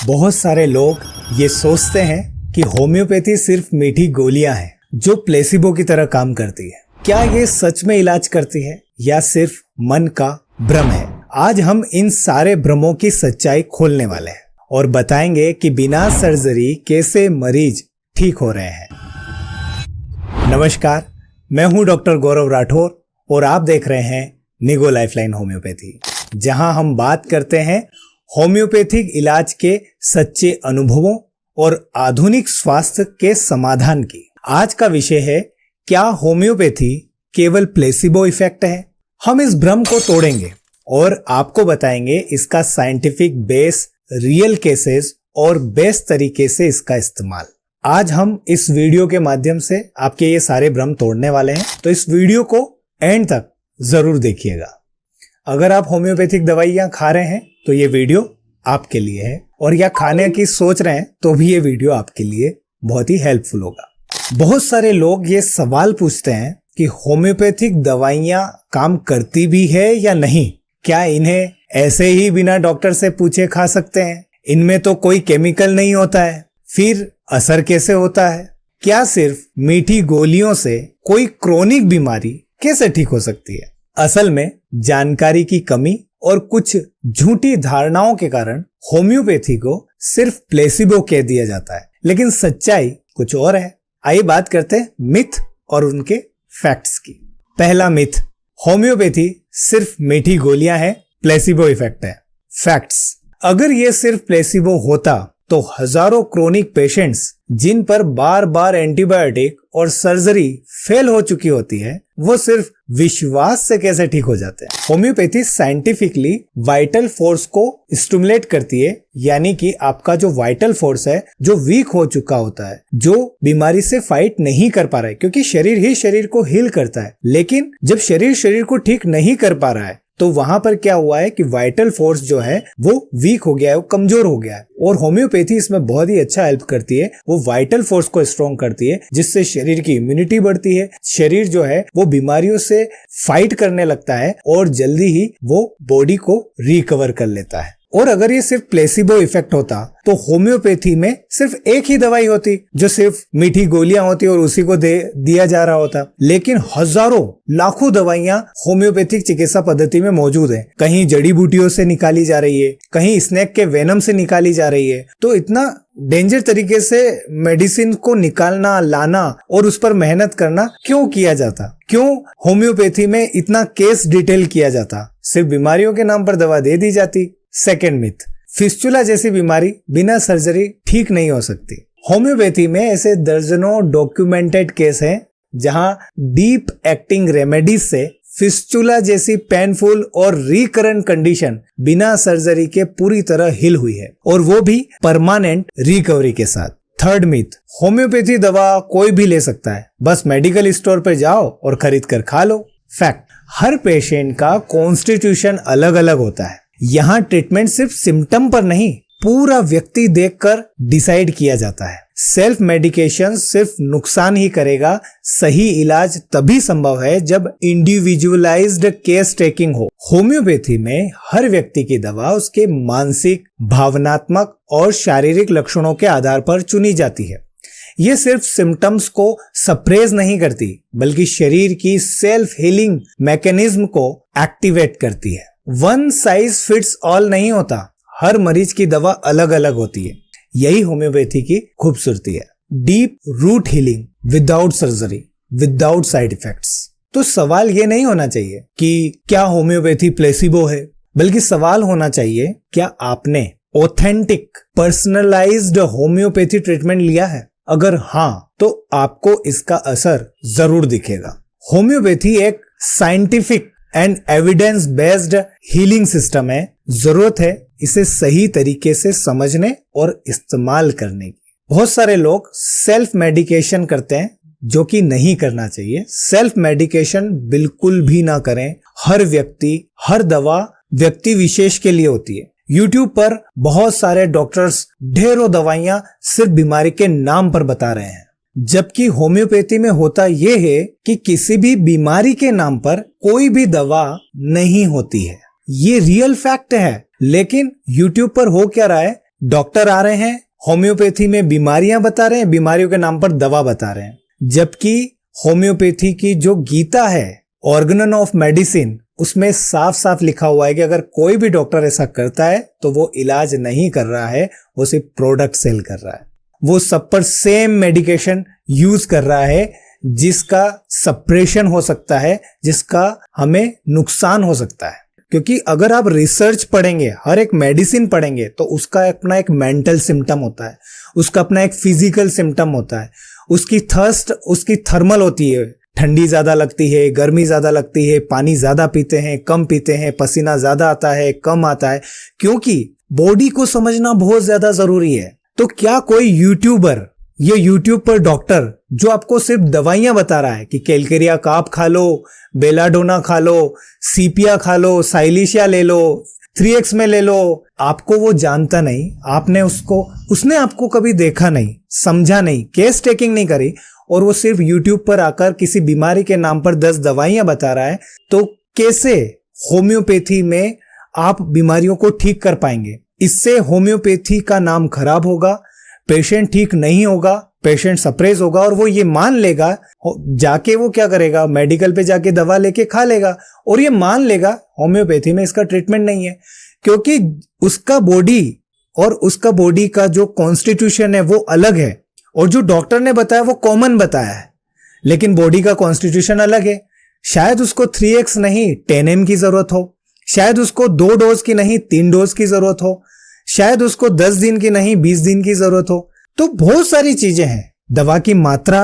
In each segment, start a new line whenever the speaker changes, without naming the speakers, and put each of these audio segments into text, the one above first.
बहुत सारे लोग ये सोचते हैं कि होम्योपैथी सिर्फ मीठी गोलियां हैं जो प्लेसिबो की तरह काम करती है। क्या ये सच में इलाज करती है या सिर्फ मन का भ्रम है? आज हम इन सारे भ्रमों की सच्चाई खोलने वाले हैं और बताएंगे कि बिना सर्जरी कैसे मरीज ठीक हो रहे हैं। नमस्कार, मैं हूं डॉक्टर गौरव राठौर और आप देख रहे हैं निगो लाइफलाइन होम्योपैथी, जहां हम बात करते हैं होम्योपैथिक इलाज के सच्चे अनुभवों और आधुनिक स्वास्थ्य के समाधान की। आज का विषय है, क्या होम्योपैथी केवल प्लेसिबो इफेक्ट है? हम इस भ्रम को तोड़ेंगे और आपको बताएंगे इसका साइंटिफिक बेस, रियल केसेस और बेस्ट तरीके से इसका इस्तेमाल। आज हम इस वीडियो के माध्यम से आपके ये सारे भ्रम तोड़ने वाले हैं, तो इस वीडियो को एंड तक जरूर देखिएगा। अगर आप होम्योपैथिक दवाइयां खा रहे हैं तो ये वीडियो आपके लिए है, और या खाने की सोच रहे हैं तो भी ये वीडियो आपके लिए बहुत ही हेल्पफुल होगा। बहुत सारे लोग ये सवाल पूछते हैं कि होम्योपैथिक दवाइयां काम करती भी है या नहीं? क्या इन्हें ऐसे ही बिना डॉक्टर से पूछे खा सकते हैं? इनमें तो कोई केमिकल नहीं होता है, फिर असर कैसे होता है? क्या सिर्फ मीठी गोलियों से कोई क्रोनिक बीमारी कैसे ठीक हो सकती है? असल में जानकारी की कमी और कुछ झूठी धारणाओं के कारण होम्योपैथी को सिर्फ प्लेसिबो कह दिया जाता है, लेकिन सच्चाई कुछ और है। आइए बात करते हैं मिथ और उनके फैक्ट्स की। पहला मिथ, होम्योपैथी सिर्फ मीठी गोलियां हैं, प्लेसिबो इफेक्ट है। फैक्ट्स, अगर ये सिर्फ प्लेसिबो होता तो हजारों क्रोनिक पेशेंट्स जिन पर बार बार एंटीबायोटिक और सर्जरी फेल हो चुकी होती है, वो सिर्फ विश्वास से कैसे ठीक हो जाते हैं? होम्योपैथी साइंटिफिकली वाइटल फोर्स को स्टिमुलेट करती है, यानी कि आपका जो वाइटल फोर्स है, जो वीक हो चुका होता है, जो बीमारी से फाइट नहीं कर पा रहा है, क्योंकि शरीर ही शरीर को हील करता है, लेकिन जब शरीर शरीर को ठीक नहीं कर पा रहा है तो वहां पर क्या हुआ है कि वाइटल फोर्स जो है वो वीक हो गया है, वो कमजोर हो गया है, और होम्योपैथी इसमें बहुत ही अच्छा हेल्प करती है। वो वाइटल फोर्स को स्ट्रॉन्ग करती है, जिससे शरीर की इम्यूनिटी बढ़ती है, शरीर जो है वो बीमारियों से फाइट करने लगता है और जल्दी ही वो बॉडी को रिकवर कर लेता है। और अगर ये सिर्फ प्लेसिबो इफेक्ट होता तो होम्योपैथी में सिर्फ एक ही दवाई होती जो सिर्फ मीठी गोलियां होती और उसी को दिया जा रहा होता, लेकिन हजारों लाखों दवाइयां होम्योपैथिक चिकित्सा पद्धति में मौजूद है। कहीं जड़ी बूटियों से निकाली जा रही है, कहीं स्नेक के वेनम से निकाली जा रही है। तो इतना डेंजर तरीके से मेडिसिन को निकालना, लाना और उस पर मेहनत करना क्यों किया जाता? क्यों होम्योपैथी में इतना केस डिटेल किया जाता? सिर्फ बीमारियों के नाम पर दवा दे दी जाती। सेकेंड मिथ, फिस्टुला जैसी बीमारी बिना सर्जरी ठीक नहीं हो सकती। होम्योपैथी में ऐसे दर्जनों डॉक्यूमेंटेड केस हैं जहां डीप एक्टिंग रेमेडीज से फिस्टुला जैसी पेनफुल और रिकरेंट कंडीशन बिना सर्जरी के पूरी तरह हील हुई है, और वो भी परमानेंट रिकवरी के साथ। थर्ड मिथ, होम्योपैथी दवा कोई भी ले सकता है, बस मेडिकल स्टोर पर जाओ और खरीद कर खा लो। फैक्ट, हर पेशेंट का कॉन्स्टिट्यूशन अलग अलग होता है। यहाँ ट्रीटमेंट सिर्फ सिम्टम पर नहीं, पूरा व्यक्ति देखकर डिसाइड किया जाता है। सेल्फ मेडिकेशन सिर्फ नुकसान ही करेगा। सही इलाज तभी संभव है जब इंडिविजुअलाइज्ड केस टेकिंग हो। होम्योपैथी में हर व्यक्ति की दवा उसके मानसिक, भावनात्मक और शारीरिक लक्षणों के आधार पर चुनी जाती है। ये सिर्फ सिम्टम्स को सप्रेस नहीं करती, बल्कि शरीर की सेल्फ हीलिंग मैकेनिज्म को एक्टिवेट करती है। वन साइज फिट्स ऑल नहीं होता, हर मरीज की दवा अलग अलग होती है। यही होम्योपैथी की खूबसूरती है। Deep root healing without surgery, without side effects. तो सवाल ये नहीं होना चाहिए कि क्या होम्योपैथी प्लेसिबो है, बल्कि सवाल होना चाहिए, क्या आपने ऑथेंटिक पर्सनलाइज्ड होम्योपैथी ट्रीटमेंट लिया है? अगर हाँ, तो आपको इसका असर जरूर दिखेगा। होम्योपैथी एक scientific and evidence based healing system है। जरूरत है इसे सही तरीके से समझने और इस्तेमाल करने की। बहुत सारे लोग सेल्फ मेडिकेशन करते हैं, जो कि नहीं करना चाहिए। सेल्फ मेडिकेशन बिल्कुल भी ना करें। हर व्यक्ति, हर दवा व्यक्ति विशेष के लिए होती है। YouTube पर बहुत सारे डॉक्टर्स ढेरों दवाइयां सिर्फ बीमारी के नाम पर बता रहे हैं, जबकि होम्योपैथी में होता यह है कि किसी भी बीमारी के नाम पर कोई भी दवा नहीं होती है। ये रियल फैक्ट है। लेकिन YouTube पर हो क्या रहा है, डॉक्टर आ रहे हैं, होम्योपैथी में बीमारियां बता रहे हैं, बीमारियों के नाम पर दवा बता रहे हैं, जबकि होम्योपैथी की जो गीता है, ऑर्गन ऑफ मेडिसिन, उसमें साफ साफ लिखा हुआ है कि अगर कोई भी डॉक्टर ऐसा करता है तो वो इलाज नहीं कर रहा है, वो सिर्फ प्रोडक्ट सेल कर रहा है। वो सब पर सेम मेडिकेशन यूज कर रहा है जिसका सप्रेशन हो सकता है, जिसका हमें नुकसान हो सकता है। क्योंकि अगर आप रिसर्च पढ़ेंगे, हर एक मेडिसिन पढ़ेंगे, तो उसका अपना एक मेंटल सिम्टम होता है, उसका अपना एक फिजिकल सिम्टम होता है, उसकी थर्स्ट, उसकी थर्मल होती है, ठंडी ज्यादा लगती है, गर्मी ज्यादा लगती है, पानी ज्यादा पीते हैं, कम पीते हैं, पसीना ज्यादा आता है, कम आता है, क्योंकि बॉडी को समझना बहुत ज्यादा जरूरी है। तो क्या कोई यूट्यूबर, ये यूट्यूब पर डॉक्टर जो आपको सिर्फ दवाइयां बता रहा है कि कैलकेरिया काप खा लो, बेलाडोना खा लो, सीपिया खा लो, साइलिशिया ले लो, 3x में ले लो, आपको वो जानता नहीं, उसने आपको कभी देखा नहीं, समझा नहीं, केस टेकिंग नहीं करी, और वो सिर्फ यूट्यूब पर आकर किसी बीमारी के नाम पर 10 दवाइयां बता रहा है। तो कैसे होम्योपैथी में आप बीमारियों को ठीक कर पाएंगे? इससे होम्योपैथी का नाम खराब होगा, पेशेंट ठीक नहीं होगा, पेशेंट सप्रेस होगा, और वो ये मान लेगा, जाके वो क्या करेगा, मेडिकल पे जाके दवा लेके खा लेगा और ये मान लेगा होम्योपैथी में इसका ट्रीटमेंट नहीं है, क्योंकि उसका बॉडी और उसका बॉडी का जो कॉन्स्टिट्यूशन है वो अलग है, और जो डॉक्टर ने बताया वो कॉमन बताया है, लेकिन बॉडी का कॉन्स्टिट्यूशन अलग है। शायद उसको 3x नहीं 10m की जरूरत हो, शायद उसको 2 डोज की नहीं 3 डोज की जरूरत हो, शायद उसको 10 दिन की नहीं 20 दिन की जरूरत हो। तो बहुत सारी चीजें हैं, दवा की मात्रा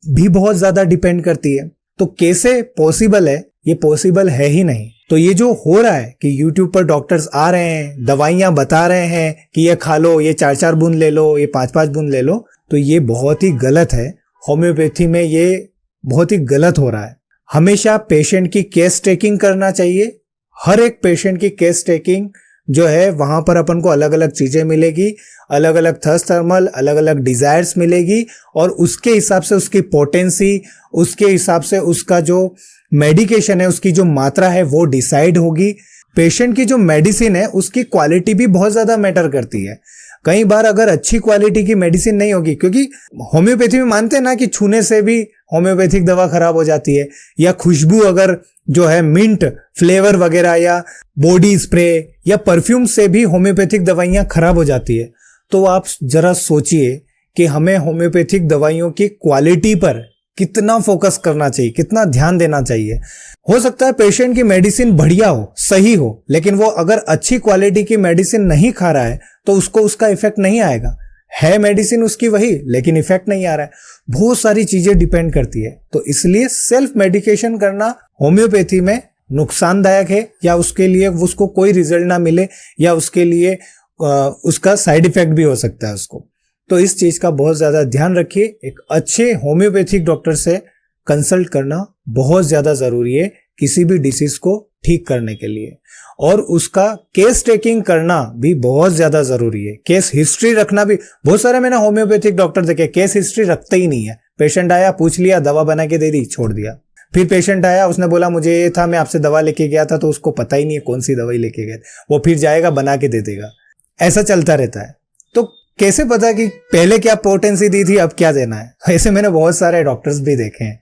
भी बहुत ज्यादा डिपेंड करती है। तो कैसे पॉसिबल है? ये पॉसिबल है ही नहीं। तो ये जो हो रहा है कि यूट्यूब पर डॉक्टर्स आ रहे हैं, दवाइयां बता रहे हैं कि ये खा लो, ये 4-4 बूंद ले लो, ये 5-5 बूंद ले लो, तो ये बहुत ही गलत है। होम्योपैथी में ये बहुत ही गलत हो रहा है। हमेशा पेशेंट की केस टेकिंग करना चाहिए। हर एक पेशेंट की केस टेकिंग जो है, वहां पर अपन को अलग अलग चीजें मिलेगी, अलग अलग थर्स्ट थर्मल, अलग अलग डिजायर्स मिलेगी, और उसके हिसाब से उसकी पोटेंसी, उसके हिसाब से उसका जो मेडिकेशन है, उसकी जो मात्रा है वो डिसाइड होगी। पेशेंट की जो मेडिसिन है उसकी क्वालिटी भी बहुत ज्यादा मैटर करती है। कई बार अगर अच्छी क्वालिटी की मेडिसिन नहीं होगी, क्योंकि होम्योपैथी में मानते हैं ना कि छूने से भी होम्योपैथिक दवा खराब हो जाती है, या खुशबू अगर जो है मिंट फ्लेवर वगैरह या बॉडी स्प्रे या परफ्यूम से भी होम्योपैथिक दवाइयां खराब हो जाती है। तो आप जरा सोचिए कि हमें होम्योपैथिक दवाइयों की क्वालिटी पर कितना फोकस करना चाहिए, कितना ध्यान देना चाहिए। हो सकता है पेशेंट की मेडिसिन बढ़िया हो, सही हो, लेकिन वो अगर अच्छी क्वालिटी की मेडिसिन नहीं खा रहा है तो उसको उसका इफेक्ट नहीं आएगा। है मेडिसिन उसकी वही, लेकिन इफेक्ट नहीं आ रहा है। बहुत सारी चीजें डिपेंड करती है। तो इसलिए सेल्फ मेडिकेशन करना होम्योपैथी में नुकसानदायक है, या उसके लिए उसको कोई रिजल्ट ना मिले, या उसके लिए उसका साइड इफेक्ट भी हो सकता है उसको। तो इस चीज का बहुत ज्यादा ध्यान रखिए। एक अच्छे होम्योपैथिक डॉक्टर से कंसल्ट करना बहुत ज्यादा जरूरी है किसी भी डिसीज को ठीक करने के लिए, और उसका केस टेकिंग करना भी बहुत ज्यादा जरूरी है। केस हिस्ट्री रखना भी, बहुत सारे मैंने होम्योपैथिक डॉक्टर देखे केस हिस्ट्री रखते ही नहीं है। पेशेंट आया, पूछ लिया, दवा बना के दे दी, छोड़ दिया। फिर पेशेंट आया, उसने बोला मुझे ये था, मैं आपसे दवा लेके गया था, तो उसको पता ही नहीं है कौन सी दवाई लेके गए, वो फिर जाएगा बना के दे देगा। ऐसा चलता रहता है। तो कैसे पता कि पहले क्या पोटेंसी दी थी, अब क्या देना है? ऐसे मैंने बहुत सारे डॉक्टर्स भी देखे हैं।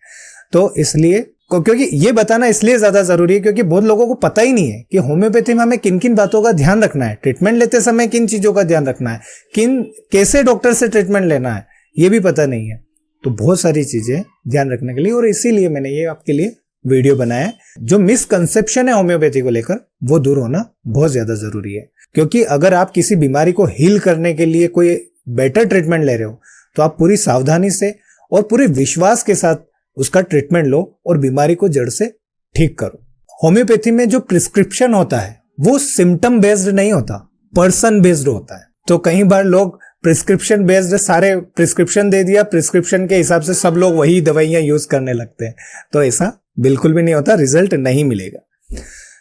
तो इसलिए क्योंकि ये बताना इसलिए ज्यादा जरूरी है क्योंकि बहुत लोगों को पता ही नहीं है कि होम्योपैथी में हमें किन किन बातों का ध्यान रखना है, ट्रीटमेंट लेते समय किन चीजों का ध्यान रखना है, कैसे डॉक्टर से ट्रीटमेंट लेना है, ये भी पता नहीं है। तो बहुत सारी चीजें ध्यान रखने के लिए, और इसीलिए मैंने ये आपके लिए वीडियो बनाया है। जो मिसकंसेप्शन है होम्योपैथी को लेकर, वो दूर होना बहुत ज्यादा जरूरी है। क्योंकि अगर आप किसी बीमारी को हील करने के लिए कोई बेटर ट्रीटमेंट ले रहे हो, तो आप पूरी सावधानी से और पूरे विश्वास के साथ उसका ट्रीटमेंट लो और बीमारी को जड़ से ठीक करो। होम्योपैथी में जो प्रिस्क्रिप्शन होता है वो सिम्टम बेस्ड नहीं होता, पर्सन बेस्ड होता है। तो कई बार लोग प्रिस्क्रिप्शन बेस्ड सारे प्रिस्क्रिप्शन दे दिया, प्रिस्क्रिप्शन के हिसाब से सब लोग वही दवाइयां यूज करने लगते हैं। तो ऐसा बिल्कुल भी नहीं होता, रिजल्ट नहीं मिलेगा।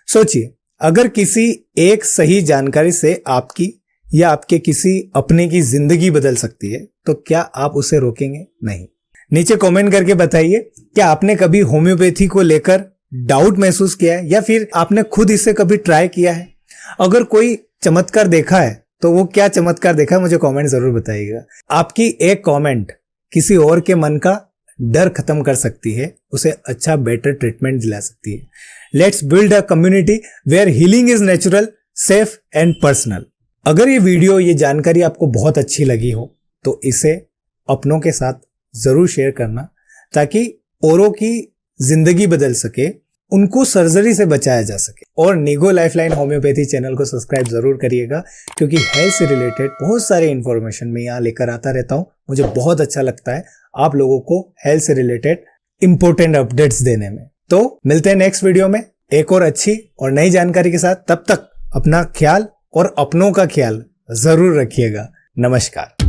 सोचिए, अगर किसी एक सही जानकारी से आपकी या आपके किसी अपने की जिंदगी बदल सकती है, तो क्या आप उसे रोकेंगे? नहीं। नीचे कमेंट करके बताइए, क्या आपने कभी होम्योपैथी को लेकर डाउट महसूस किया है, या फिर आपने खुद इसे कभी ट्राई किया है? अगर कोई चमत्कार देखा है तो वो क्या चमत्कार देखा मुझे कमेंट जरूर बताइएगा। आपकी एक कमेंट किसी और के मन का डर खत्म कर सकती है, उसे अच्छा बेटर ट्रीटमेंट दिला सकती है। Let's build a community where healing is natural, safe and personal. अगर ये वीडियो, ये जानकारी आपको बहुत अच्छी लगी हो तो इसे अपनों के साथ जरूर शेयर करना, ताकि औरों की जिंदगी बदल सके, उनको सर्जरी से बचाया जा सके। और निगो लाइफलाइन होम्योपैथी चैनल को सब्सक्राइब जरूर करिएगा, क्योंकि हेल्थ से रिलेटेड बहुत सारे इंफॉर्मेशन मैं यहाँ लेकर आता रहता हूँ। मुझे बहुत अच्छा लगता है आप लोगों को हेल्थ से रिलेटेड इंपॉर्टेंट अपडेट्स देने में। तो मिलते हैं नेक्स्ट वीडियो में एक और अच्छी और नई जानकारी के साथ। तब तक अपना ख्याल और अपनों का ख्याल जरूर रखिएगा। नमस्कार।